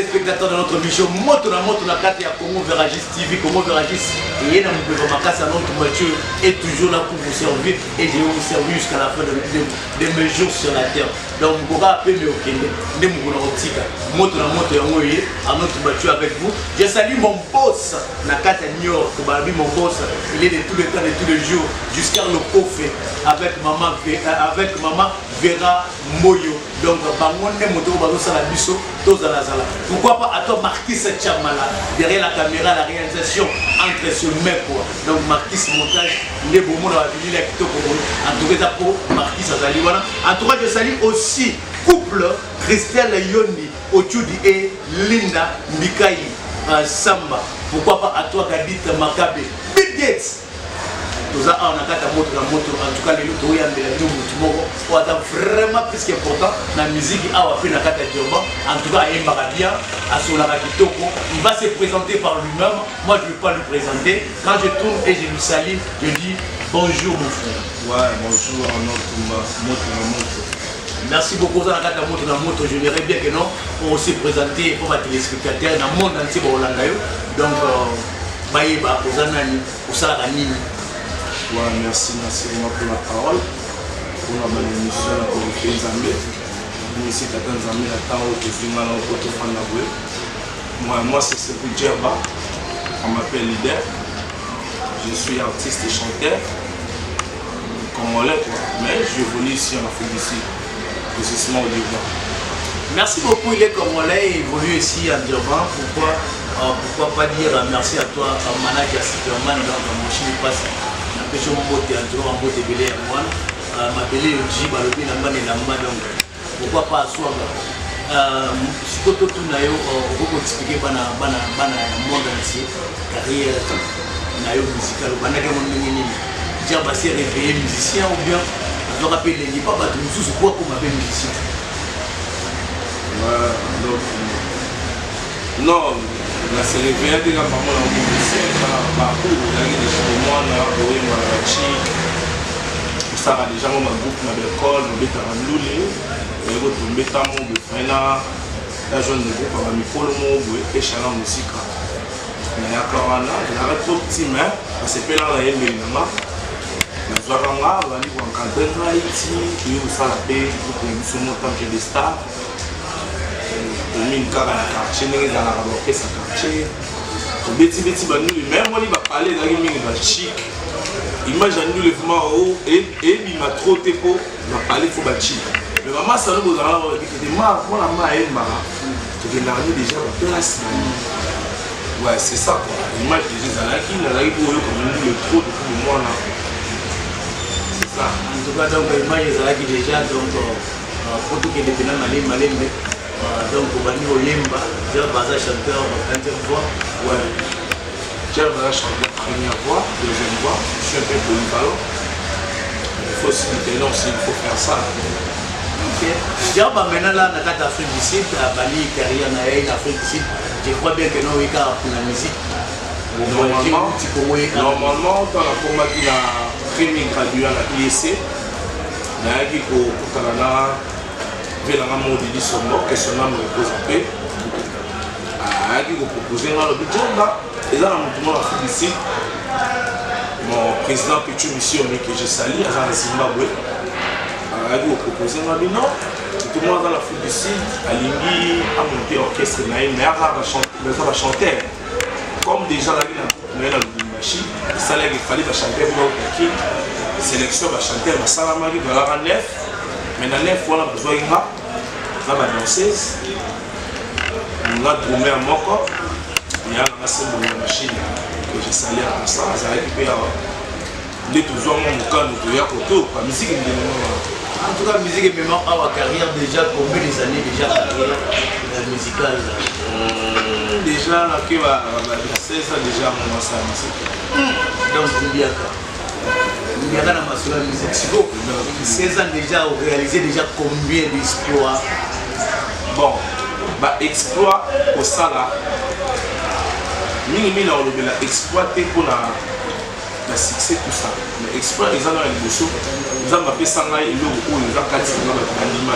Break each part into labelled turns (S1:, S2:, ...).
S1: téléspectateurs de notre émission Moto na carte ya Congo Veragis TV, Congo Veragis et na Moupe Makasa, notre Mathieu est toujours là pour vous servir et je vais vous servir jusqu'à la fin de mes jours sur la terre. Donc Moukoka appelle au Kenya, de Moukouna Otika, Moto ya Moye, à notre Mathieu avec vous. Je salue mon boss na carte New York, mon boss, il est de tous les temps, de tous les jours, jusqu'à le coffre avec maman Vera Moyo. Donc bangonne moto bazo la biso tous à la sala. Pourquoi pas à toi Marquis Chamala derrière la caméra, la réalisation entre ce mec quoi. Donc Marquis montage les beaux mots dans la ville avec en tout cas pour Marquis Azali voilà. En tout cas je salue aussi couple Christelle Yondi Ochudi et Linda Mikai Samba. Pourquoi pas à toi Gadit Makabe Bill Gates. Tout ça, on a quatre motos, en tout cas, les autres, il y a vraiment plus qu'important. La musique, en tout cas, il va se présenter par lui-même. Moi, je ne vais pas le présenter. Quand je tourne et je lui salue, je dis bonjour, mon frère.
S2: Ouais, bonjour, moto.
S1: Merci beaucoup, ça, la moto. Je dirais bien que non, pour aussi présenter pour les téléspectateurs dans le monde entier. Donc, Baïba, pour ça,
S2: ouais, merci vraiment pour la parole. Pour la émission, pour le pays Zambé. Ici, Tata Zambé, la temps où je suis malade au côté de moi, c'est Sekou Djerba. On m'appelle Leader. Je suis artiste et chanteur. Congolais, quoi. Mais j'évolue ici en Afrique du Sud. Précisément au Liban.
S1: Merci beaucoup, il est congolais et évolue ici à Durban. Pourquoi pas dire merci à toi, manager Superman, dans mon chili passe. Je suis en mode de belé à moi. Ma belé au Djib, à l'objet d'un donc pourquoi pas à soi. Si tu as expliqué le monde entier, carrière musicale, tu as passé réveillé musicien ou bien tu as rappelé les pas battre nous quoi comme appel musicien.
S2: Non. La cérémonie de la maman dans le musicien, parcours, il y a des gens qui ça a déjà mon groupe dans l'école, on est à Ndoulé, et on est à mon beau-frère, la jeune groupe à Mipolo, et Chala Musique. Il y a 40 ans, il y a trop petit, mais c'est pas là, il y a des gens. Les Ouaranga, on va dire qu'en Canton, Haïti, il y a ça la paix, pour que nous sommes autant que des stars. Une quartier, les orchestre quartier. Même on va parler de chic. Imagine nous le mouvement et il m'a trop pour parler pour chic. Mais maman, ça nous a dit que moi, la main est marre. Tu es déjà ouais, c'est ça quoi. L'image des Zalaki, la ligue pour eux comme nous le trop de moi là. C'est ça.
S1: En tout cas, donc l'image des Zalaki déjà, donc pour tout qui est dépendant, malé. Donc, on va dire au Yemba, j'ai un chanteur, deuxième voix.
S2: Ouais. J'ai un chanteur, première voix, deuxième voix. Je suis un peu polyvalent. Il faut aussi maintenant, il faut faire ça.
S1: Ok. J'ai maintenant là, dans l'Afrique du Sud, à Bali, carrière en Afrique du Sud. Je crois bien que nous, il y a pour la musique.
S2: Normalement, dans la format qui a premier gradué à la IEC, il y a qui pour Canada. Il y a un mot de Sombo, que son nom repose en paix. Il y a proposé dans le budget. Et là, dans l'Afrique du Sud, mon président Pichu Mission que je salue, il y a Zimbabwe. Il a proposé dans le non. Tout le monde dans l'Afrique du Sud, à Lingui, a monté orchestre, mais il y a un chanteur. Comme déjà là, il y a une machine, il fallait chanter pour le sélection, chanter, il y a un neuf. Mais dans les fois, on a besoin de danseuse. On a trouvé un moko. Il y a une machine que j'ai salé à ça. Ça a récupéré. Il est toujours mon cas de la musique.
S1: En tout cas, la musique est même à la carrière déjà, combien des années déjà carrière musicale
S2: déjà, là, il y a 16 ans déjà, on a ça à musique.
S1: Donc, il y a il y a dans la musique. 16 ans déjà, vous réalisez déjà combien d'exploits?
S2: Bon, exploit au Sala. Mini on a exploité pour la succès tout ça. Mais exploit, ils en ont un bosso. Ils ont appelé ça là, ils ont 4 ans d'animaux.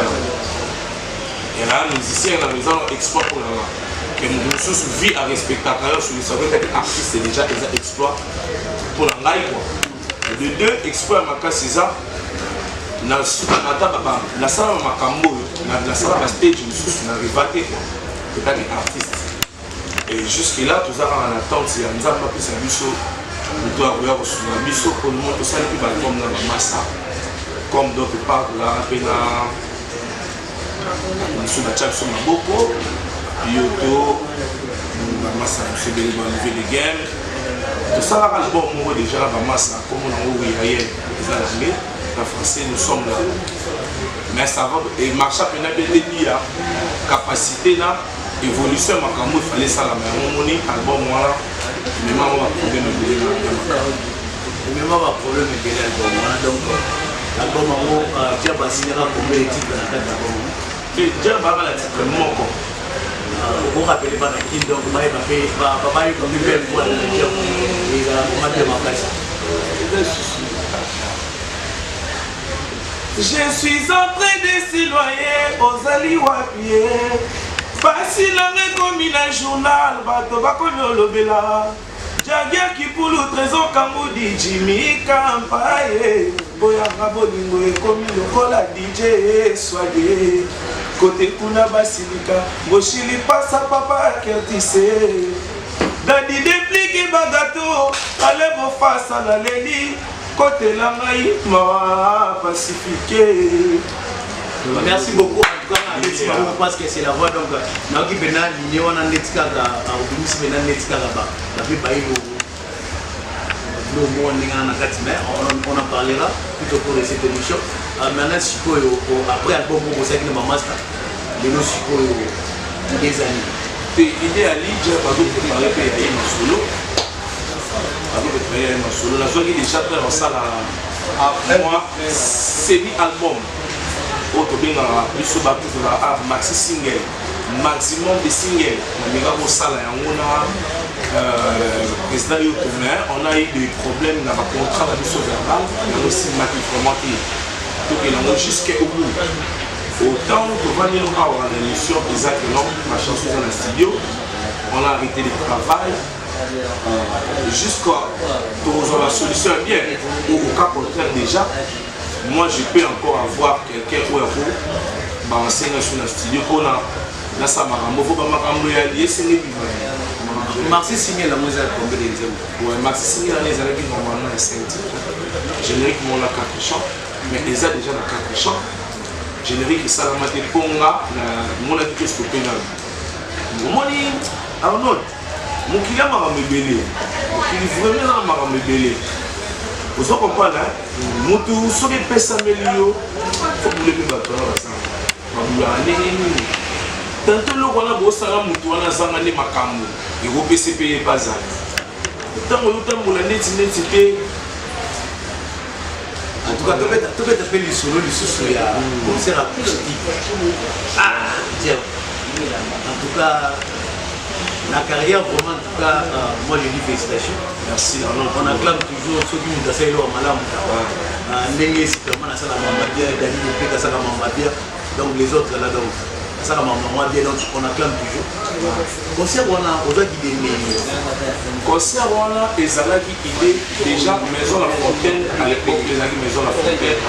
S2: Il y a un musicien, ils ont exploit pour la que mon sous vie à respecter à travers sur le savoir que artiste c'est déjà des exploits pour la ngaï quoi. De deux exploits à ma cas c'est ça. Na sala makambo na sala stage sous na rivaté quoi. C'est pas des artistes. Et jusque là tout ça en attente c'est un zamba plus un biso. Nous doit avoir sur un biso pour nous montrer ça depuis l'album là massa. Comme d'autres part là pena sur la chat sur ma boko Yoto massa c'est bien le les games. Tout ça l'album moi déjà là massa comme on a ouvert hier ça l'anglais. En français, nous sommes là. Mais ça va, et marcha pena béni la capacité là, évolution makambo il fallait ça là, mais on moni album voilà, mais maman va problème de belé là.
S1: Mais maman va problème de belé album voilà, donc album en tu as passé là combien de titres dans ta album?
S2: Et déjà bah la titre mon quoi.
S1: Vous rappelez pas qui donc bah il comme une belle voix de dire et la commande de ma place.
S2: Je suis entré de s'éloigner aux aliwapiers. Passé l'année comme un journal, bateau va connaître le bela. Jagia qui pour le trésor Kamoudi, Jimmy Kampaye. Boya Rabolingo et comme le cola DJ, soyez. Côté Kuna Basilika, Bochili passe à papa Kertissé. Dadi déplique bagato, allez vos face à la lady. Côté la maï, ma pacifique.
S1: Merci beaucoup. En tout cas, parce que c'est la voix donc. Nous qui venons ligner on a netika au ministre venant netika là-bas. La vie baï le mot on en parlera tout au cours de cette émission. Maintenant, après album pour ça qui est ma master, les nos des années.
S2: Et il est à l'idée par exemple de parler pays solo. Solo la joie qui déjà fait en salle à moi semi-album autre bien plus battu la maxi single maximum de singles on ira au salle et on a eu des problèmes dans le contrat de mission verbal mais aussi vraiment tout est jusqu'au bout autant que venir à l'émission exactement ma chanson dans le studio on a arrêté le travail jusqu'à la solution est bien au cas contraire déjà moi je peux encore avoir quelqu'un où balancer sur le studio qu'on a là ça m'a lié c'est les
S1: Maxi signé la musique combien d'exemples?
S2: Ouais, Maxi signé la musique normalement 5 titres générique mon la 4 chants mais déjà dans 4 chants générique ça la maté ponga mon a dit que c'est pénal mon ni Arnold mon client m'a rebellé mon client vraiment m'a rebellé vous comprenez mon tout ce qui peut s'améliorer faut que les bateaux tantôt le voilà bossa la mutu wana zanga ne makambo et go PCP pas ça tant on la net c'était
S1: en tout cas tu peux taper le solo le sous ya concert acoustique tiens en tout cas la carrière vraiment en tout cas moi je dis félicitations
S2: merci
S1: on acclame toujours ceux qui nous essayent leur malam ndenge c'est vraiment la salle mamba bien Dani Mopé la salle mamba bien donc les autres là donc ça m'a bien donc on acclame toujours concert on a aux autres idées
S2: concert on a et ça là qui idée déjà maison la fontaine à l'époque les amis maison la fontaine avec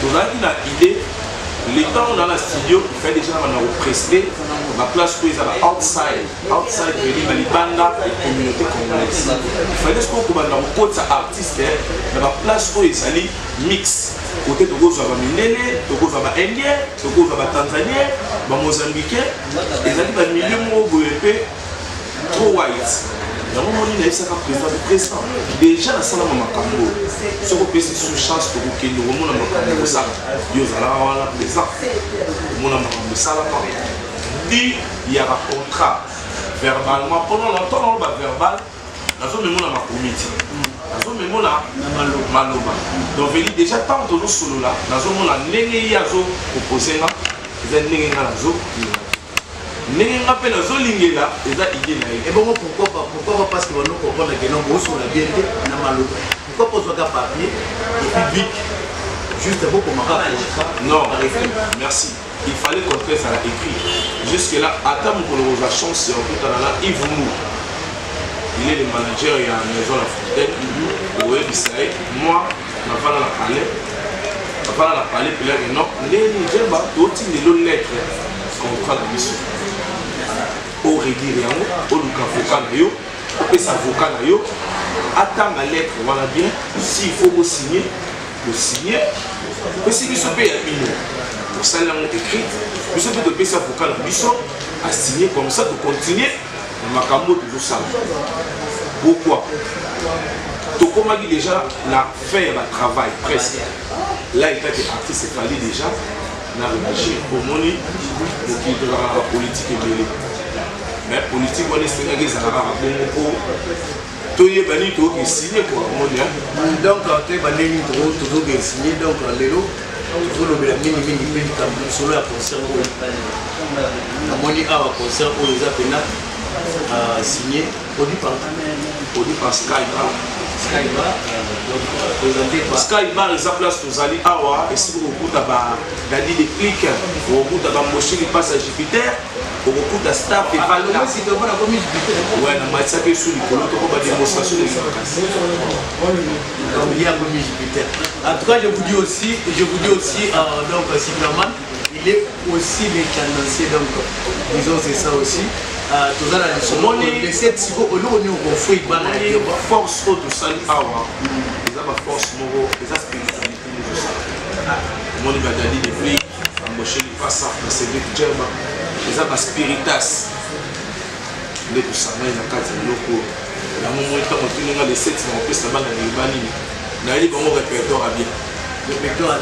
S2: donc là il a idée les temps dans la studio il fait déjà on a presté la place où ils avaient outside venir dans les bandes et communauté congolaise il fallait ce qu'on peut dans le côté artiste dans la place où ils allaient mix côté de gauche va minene de gauche va indien de gauche va tanzanien va mozambicain et ça dit va milieu mo boepé trop white dans mon monde il a ça président déjà la salle mama kambo ce qu'on peut c'est sous chance pour que nous mon mama kambo ça Dieu ça là wala présent mon mama kambo ça là dit il y a un contrat verbalement pendant longtemps on va verbal dans un moment on a comité dans un moment là maloba donc veut dire déjà tant de nous solo là dans un moment là ndenge yazo proposer là c'est ndenge na zo ndenge nga pe na zo lingela eza idée na
S1: et bon pourquoi pas parce que nous comprendre que non bosso la bien na maloba pourquoi pas papier et public juste pour comment
S2: non merci il fallait qu'on fasse à l'écrit. Jusque-là, attends pour nous la chance, on peut en aller Yves Mou. Il est le manager et à la maison La Fontaine. Oui, moi, je vais la parler. Je vais la parler, puis là, non, les gens, d'autres, ils ont lettre contrat de mission. Au régulier, au avocat, au pèse avocat, attends la lettre, voilà bien. S'il faut vous signer, vous signez. Mais si vous payez à minuit, pour ça, là, on écrit, vous savez de payer avocat la mission, à signer comme ça, de continuer. Ma camo de tout ça. Pourquoi? Donc, comme on dit déjà, la faire le travail presque. Là, il y a des artistes, il fallait déjà réagir au monde qui est la politique et mêlée. Mais politique, on est signé des arabes pour tout y est banni, tout est signé quoi.
S1: Donc, tu es banni, tout est signé. Donc, l'élo, tout le mini solo à concert. Moni a concert pour les appels. Signé, produit par Skybar. Skybar, ils place aux alliés Awa, et si vous avez des clics, vous avez qui passe à Jupiter, vous avez staff et pas là. Ouais, on a dit que sur le colo, on a démonstration de l'efficacité. En tout cas, je vous dis aussi, donc, Superman, il est aussi les tendanciers, donc, disons, c'est ça aussi. Tout ça, les 7 psychos, on a fait une force de salut awa. Ils ont une force morale, ils ont une spiritualité. Ils ont des flics, embaucher les passants, c'est des germains. Ils ont une spiritas. Les tout ça, ils ont 4 locaux. Il y a un moment où on a les 7, on peut se battre dans les bannis. Il y a un répertoire à bien. Répertoire à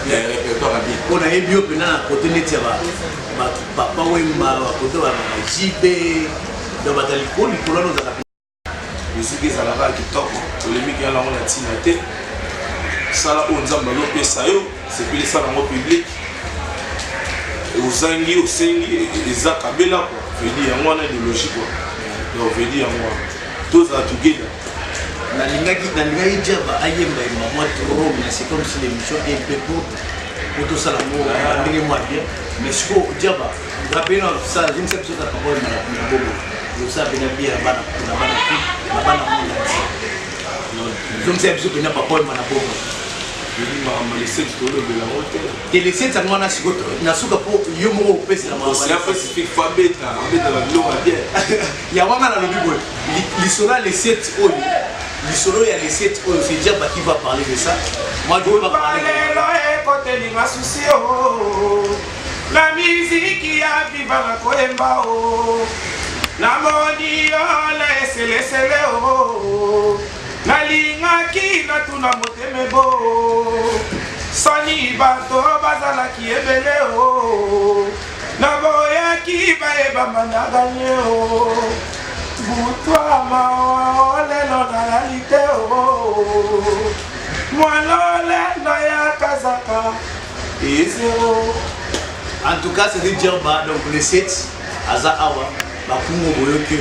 S1: bien. On a eu bio pendant la côté de Tiaba. Papa Wemba, côté de JB, dans la Batalicole, il faut nous appeler. Musique est à la vague qui top. Polémique, il y a la latine. Ça là, on a un c'est puis ça dans le public. Aux Zangi, aux Sengi, les Akabela, je veux dire, on a des logiques. Donc, je veux dire, tous à together. C'est comme si l'émission était pour tout ça, mais ce qu'on dit, rappelez-nous ça, je ne sais pas si ça parole de je sais bien je ne sais pas si ça parole et les 7 ans, na suka po yomo pesa na
S2: c'est un spécifique fabeta la gloire bien
S1: ya wanga na lobibo l'isora les 7 oyo l'isoro ya les 7 oyo c'est déjà qui va parler de ça. Moi je veux pas parler
S3: côté ni masusi la musique ya viva na koemba na moni la eselesele nalingaki natuna moteme bo soni bato bazalaki ebele naboyaki bayebamba na ganye butwa mawa lelo nalali te mwana lelo ya kazaka ezero.
S1: En tout cas, c'est de dire donc les 7 aza awa bakungo boyo que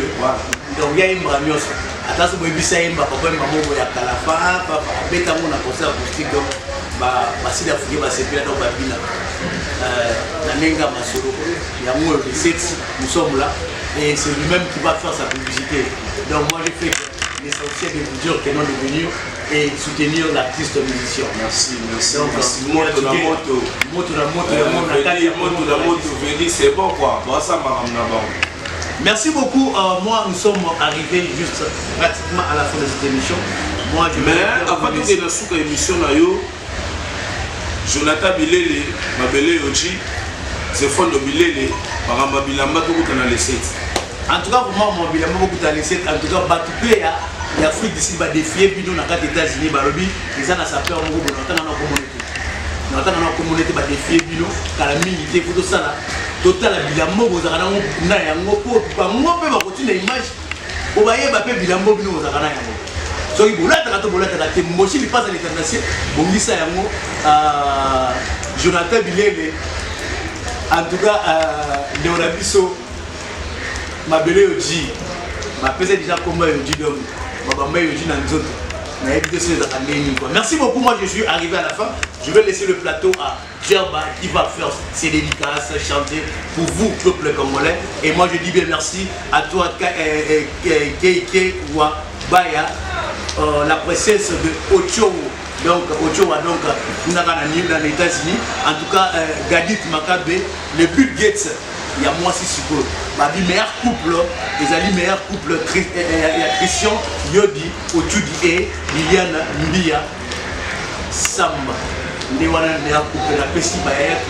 S1: donc il y a une bramios attention boy bisa imba papa maman boya kalafa papa beta mon concert acoustique donc ba sida fuge ba sepia donc ba bina na nenga masolo ya mo les 7 nous sommes là et c'est lui-même qui va faire sa publicité. Donc moi je fais l'essentiel de vous dire que non de venir et soutenir l'artiste musicien.
S2: Merci.
S1: Donc,
S2: merci. Moto la moto, c'est bon quoi.
S1: Merci beaucoup. Moi, nous sommes arrivés juste pratiquement à la fin de cette émission. Moi, je
S2: mais avant de faire la émission, Jonathan Bilele, Mabele Yoji, c'est fond de Bilele, par exemple, Bilamba, tout le monde les 7.
S1: En tout cas, pour moi, mon Bilamba, beaucoup dans les 7. En tout cas, Batoupe, l'Afrique d'ici va défier, puis dans les États-Unis, les gens sa peur, on a la communauté va défier, puis dans la milité, pour tout ça, total, Bilamba, vous avez un mot, moi, je vais continuer l'image, vous voyez, Bilamba, vous avez un mot. Donc, vous avez moi, je passe à l'international, vous me dites ça, Jonathan Bilele, en tout cas, Léonabiso, Mabele Oji, ma pesée déjà comme moi, Oji Dom, ma Oji Nanzoto. Merci beaucoup, moi je suis arrivé à la fin. Je vais laisser le plateau à Djerba qui va faire ses dédicaces, chanter pour vous, peuple congolais. Et moi je dis bien merci à toi, Keike Baya, la princesse de Ocho. Donc, Ochoa, donc, dans les États-Unis. En tout cas, Gadit Makabe, le Bill Gates, il y a moi aussi suppose. Le meilleur couple, les meilleurs couples, Christian Yodi, Ochudi et Liliane Mbia, Samba. Les meilleurs couples, la Pessi,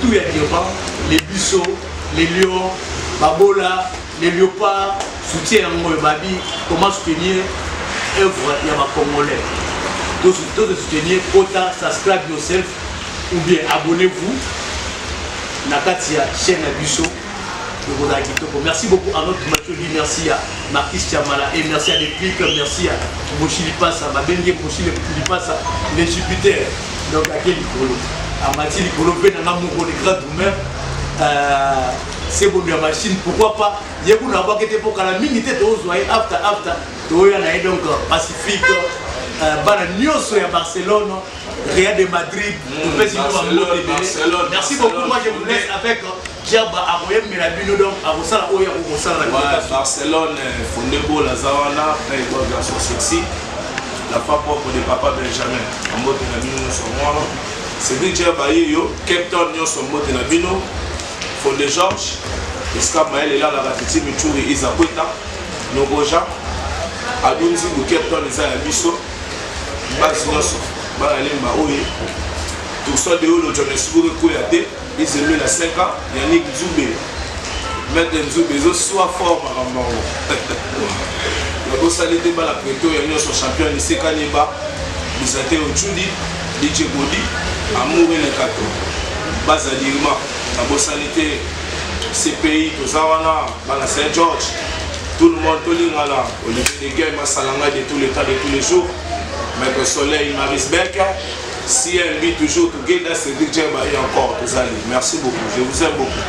S1: tout est devant, les buisseaux, les lions, Babola, les léopards, soutien à Babi, comment soutenir l'œuvre de ma Congolais. De soutenir, autant subscribe yourself ou bien abonnez-vous à la chaîne Busso de Rosa Kitoko. Merci beaucoup à notre maître, merci à Marquis Chamala et merci à Déclic, merci à Mochili Passa, ma bengue Mochili Passa, les Jupiter, donc à quel Nicolo, à Mathilde Nicolo, à Namouro, les grands doumeurs, c'est bon la machine, pourquoi pas, il y a beaucoup d'abord qui étaient pour la minute de after, donc Pacifique. Bana Nyoso à Barcelone, Real de Madrid,
S2: Barcelone.
S1: Merci beaucoup, moi je vous laisse avec Djerba Aroyem Melabino, donc à Rossala Oya ou Rossala.
S2: Barcelone, Fondebo, Lazawana, un garçon sexy, la femme propre de Papa Benjamin, en mode de Nabino, c'est dit Djerba Yo, Captain Nyoso, en mode de Nabino, Fondé Georges, Esca Maël est là, la Ratiti, Michouri, Isakweta, Nogoja, Adunzi, le Captain Isaiah Bisso. Bazinoso, Baralimba Oye, tout ça de haut, le Jonas Bourg Koyate, ils ont mis la 5 ans, Yannick Zoubé, Maître Zoubé, soit fort, Marambao. La bossalité, la préto, Yannick son champion, Nissé Kaniba, Bisate Ochudi, DJ Godi, Amour et le Kato, Bazadirma, la bossalité, CPI, Tozawana, Bala Saint-George, tout le monde, tout le monde, Olivier Deguay, Massalanga de tous les temps, de tous les jours. Maître Soleil, Maris Beck, si elle vit toujours, tout le monde, c'est Djerba et encore, merci beaucoup, je vous aime beaucoup.